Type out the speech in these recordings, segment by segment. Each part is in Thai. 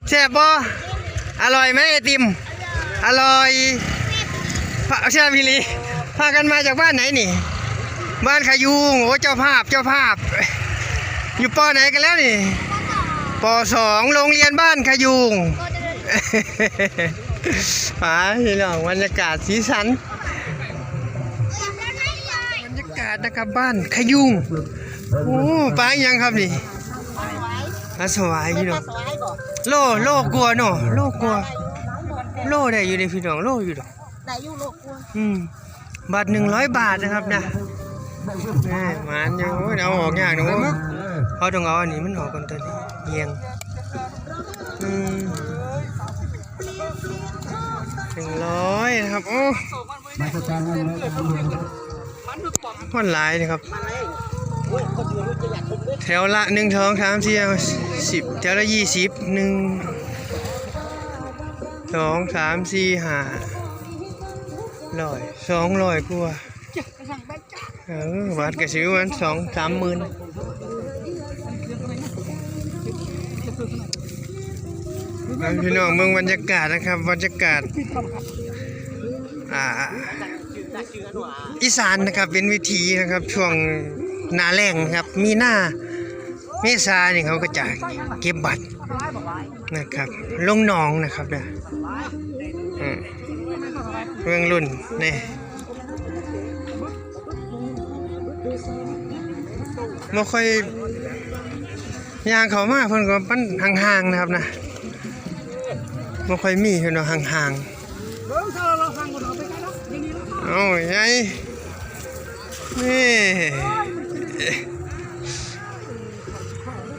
แซ่บบ่อร่อยไหมไอติมอร่อยเชื่อพี่ลีพากันมาจากบ้านไหนนี่บ้านขยุงโอ้เจ้าภาพอยู่ป.ไหนกันแล้วนี่ป.2โรงเรียนบ้านขยุงป๋าพี่น้องบรรยากาศสีสันบรรยากาศนะครับบ้านขยุงโอ้ป๋ายังครับนี่ปลาสวายพี่น้องโลกลัวเนาะโลกลัวโลได้อยู่ในพี่น้องโลอยู่ดอกได้อยู่โลกลัวบาท100 บาทนะครับนะมันอยู่เอาออกยากนะมั้งเขาต้องเอาอันนี้มันออกก่อนตัวนี้เยียง100นะครับโอ้คนหลายนะครับแถวละ1 2 3 4 10แถวละ20 1 2 3 4 5 200กว่าบาทกระซื้อมัน2-3 หมื่นพี่น้องเมืองบรรยากาศนะครับบรรยากาศอีสานนะครับเป็นวิถีนะครับช่วงหน้าแล้งครับมีหน้าเมษาเนี่ยเขาก็จะเก็บบัตรนะครับลงหนองนะครับนะเรื่องรุ่นนี่ไม่ค่อยยางเขามากเพิ่นก็มันห่างๆนะครับนะไม่ค่อยมีเพิ่นว่าห่างๆเอาไงนี่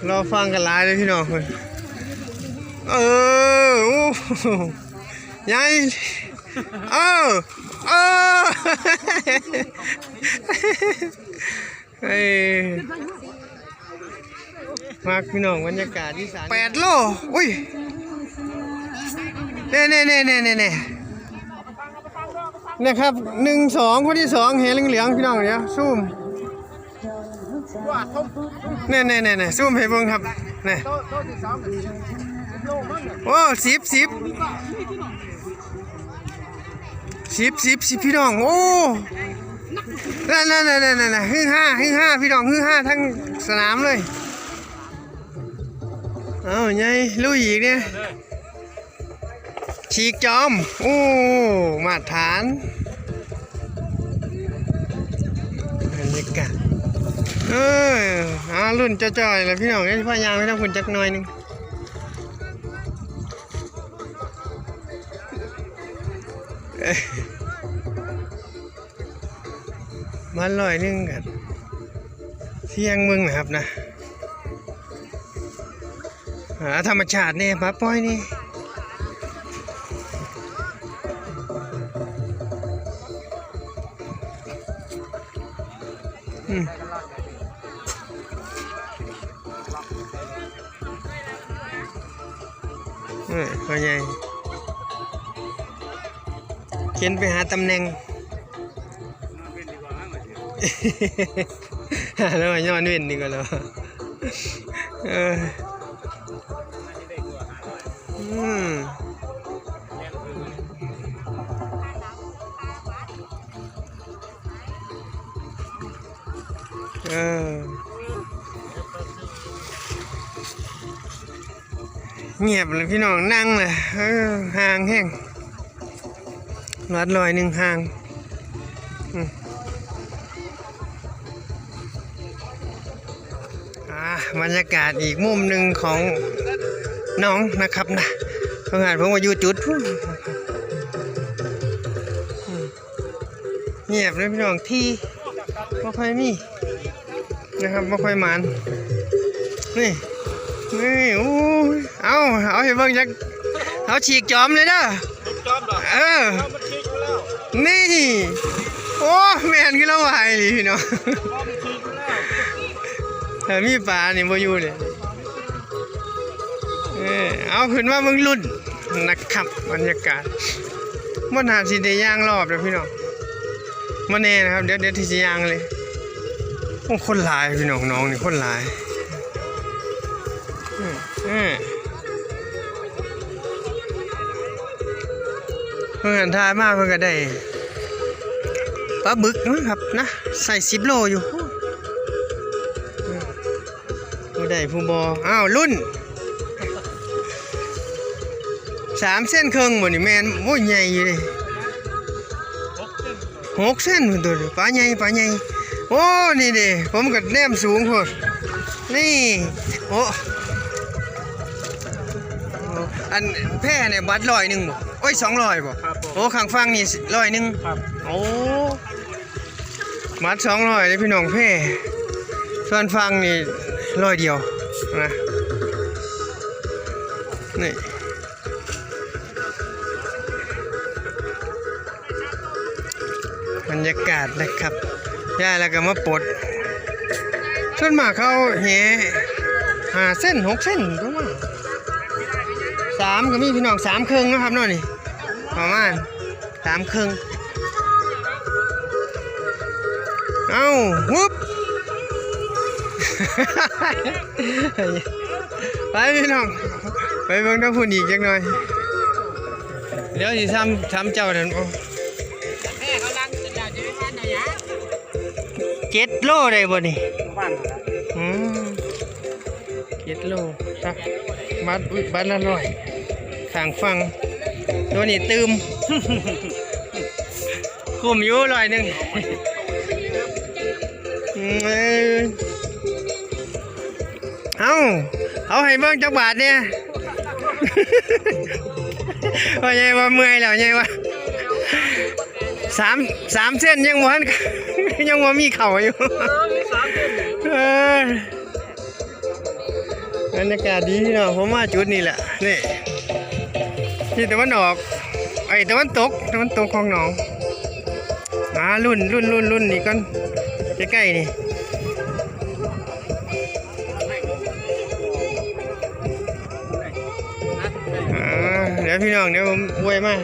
รอฟังกันหลายเลยพี่น้องคนโอ้ยายมาพี่น้องบรรยากาศที่ศาล8 โลอุ้ยเน่นะครับ1 2คนที่2เห็นเหลืองๆพี่น้องเดี๋ยวซูมเน่ซูมให้เบิ่งครับนี่โอ้10พี่น้องโอ้นั่นฮึ่งห้าพี่น้องฮึ่งห้าทั้งสนามเลยเอาไงลุยอีกเนี่ยฉีกจอมโอ้มาตรฐานบรรยากาศรุ่นจ่อยๆเลยพี่น้องนี่พยายามให้ทำคุณจักหน่อยนึงมา100 กันเที่ยงมึงนะครับนะธรรมชาติเนี่ยปลาป้อยนี่พ่อใหญ่เขียนไปหาตำแหน่งแล้วมาย้อนเว้นดีกว่าแล้วเงียบเลยพี่น้องนั่งเลยห่างแห้ง100ห่างบรรยากาศอีกมุมหนึ่งของน้องนะครับนะเพื่อนผมว่าอยู่จุดเงียบเลยพี่น้องที่ไม่ค่อยมีนะครับไม่ค่อยมันนี่โอ้เอาให้เบิ่งจักเอาฉีกจอมเลยนะนี่โอ้แม่นคือเราไหวเลยพี่น้องแต่มีปลานี่บ่อยู่เลยเอาขึ้นว่ามึงรุ่นนะครับบรรยากาศมันหาสิได้ย่างรอบเลยพี่น้องมาแน่นะครับเดี๋ยวที่จะย่างเลยโอ้คนหลายพี่น้องนี่คนหลาย เพิ่นทายมาเพิ่นก็ได้ปลาบึกนะครับนะใส่10 โลอยู่ผู้ใดผู้บ่อ้าวรุ่น3 เส้นครึ่งบ่นี่แม่นโอ้ยใหญ่อยู่เด้6 เส้นพุ่นตัวปลาใหญ่โอ้นี่เด้ผมก็แนมสูงพุ่นนี่โอ้อันแพร่เนี่ยบัตร100บ่โอ้ย200บ่โอ้ข้างฟังนี่100ครับโอ้บัตร200เลยพี่น้องแพร่ส่วนฟังนี่100เดียวนะนี่บรรยากาศนะครับย่าแล้วก็มาปลดส่วนมากเขาแห่5 เส้น 6 เส้นประมาณ3ก็มีพี่น้อง3 ครึ่งนะครับเนาะนี่ประมาณ3 ครึ่งเอ้าวุบ ไปพี่น้องไปเบิ่งทางพุ่นอีกจักหน่อยเดี๋ยวสิทำเจ้านั่นแม่เขาลังจะได้จะไปทานหน่อยนะ7 โลได้บ่นี่ บ้าน 7 โลครับบัตรละ100ข้างฟังตัวนี้ตืม คุ้มอยู่100นึงเอาให้เบิ่งจักบาทเนี่ย ว่าไงว่าเมื่อยแล้วไงวะ3 เส้นยังวัน ยังว่ามีเข่าอยู่บรรยากาศดีเนาะผมว่าจุดนี้แหละนี่ที่ตะวันออกตะวันตกของหนองรุ่นนี่ก่อนใกล้ๆนี่เดี๋ยวพี่น้องเดี๋ยวผมอวยมา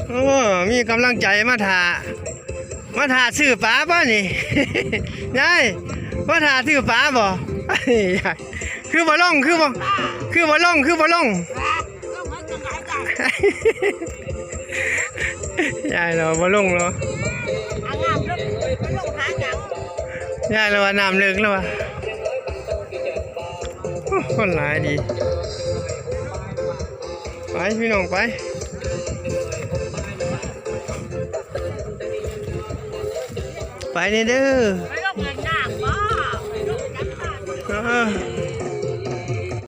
โอ้มีกำลังใจมาถ่าซื้อปลาป่ะนี่ ยายมาถ่าซื้อปลาบ่คือบ่ล่องยายเราบ่ล่องเนาะยายเราว่าน้ำลึกแล้ววะคนหลายดีไปพี่น้องไปนี่เด้อ